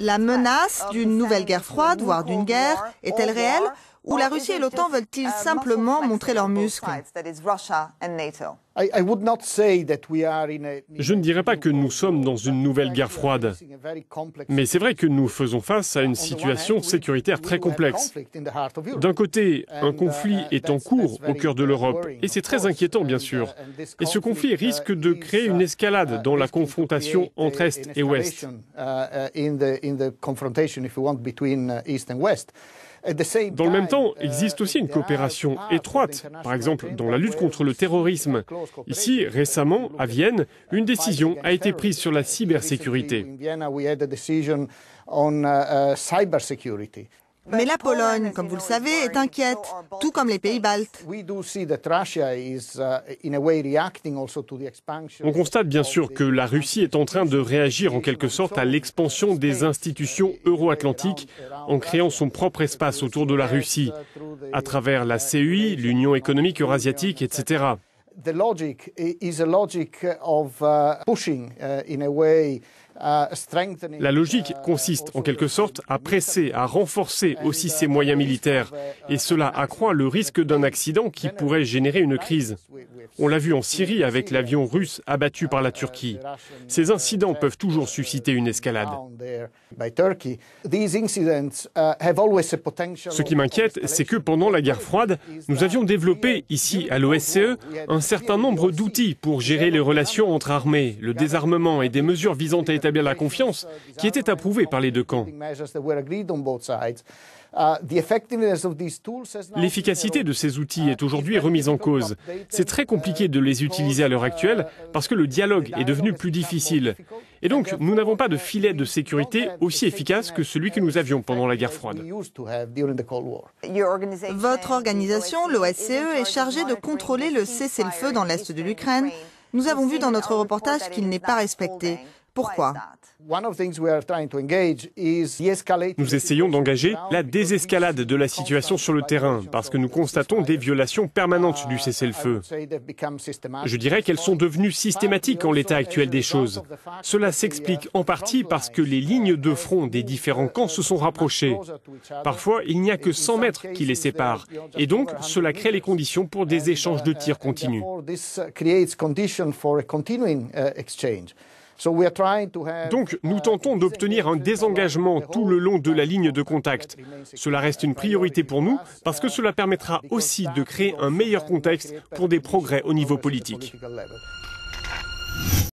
La menace d'une nouvelle guerre froide, voire d'une guerre, est-elle réelle? Ou la Russie et l'OTAN veulent-ils simplement montrer leurs muscles? Je ne dirais pas que nous sommes dans une nouvelle guerre froide, mais c'est vrai que nous faisons face à une situation sécuritaire très complexe. D'un côté, un conflit est en cours au cœur de l'Europe, et c'est très inquiétant bien sûr. Et ce conflit risque de créer une escalade dans la confrontation entre Est et Ouest. Dans le même temps, existe aussi une coopération étroite, par exemple dans la lutte contre le terrorisme. Ici, récemment, à Vienne, une décision a été prise sur la cybersécurité. Mais la Pologne, comme vous le savez, est inquiète, tout comme les pays baltes. On constate bien sûr que la Russie est en train de réagir en quelque sorte à l'expansion des institutions euro-atlantiques en créant son propre espace autour de la Russie, à travers la CEI, l'Union économique eurasiatique, etc. La logique consiste en quelque sorte à presser, à renforcer aussi ses moyens militaires. Et cela accroît le risque d'un accident qui pourrait générer une crise. On l'a vu en Syrie avec l'avion russe abattu par la Turquie. Ces incidents peuvent toujours susciter une escalade. Ce qui m'inquiète, c'est que pendant la guerre froide, nous avions développé ici à l'OSCE un certain nombre d'outils pour gérer les relations entre armées, le désarmement et des mesures visant à établir la confiance qui étaient approuvées par les deux camps. L'efficacité de ces outils est aujourd'hui remise en cause. C'est très compliqué de les utiliser à l'heure actuelle parce que le dialogue est devenu plus difficile. Et donc, nous n'avons pas de filet de sécurité aussi efficace que celui que nous avions pendant la guerre froide. Votre organisation, l'OSCE, est chargée de contrôler le cessez-le-feu dans l'est de l'Ukraine. Nous avons vu dans notre reportage qu'il n'est pas respecté. Pourquoi? Nous essayons d'engager la désescalade de la situation sur le terrain parce que nous constatons des violations permanentes du cessez-le-feu. Je dirais qu'elles sont devenues systématiques en l'état actuel des choses. Cela s'explique en partie parce que les lignes de front des différents camps se sont rapprochées. Parfois, il n'y a que 100 mètres qui les séparent et donc cela crée les conditions pour des échanges de tirs continus. Donc, nous tentons d'obtenir un désengagement tout le long de la ligne de contact. Cela reste une priorité pour nous parce que cela permettra aussi de créer un meilleur contexte pour des progrès au niveau politique.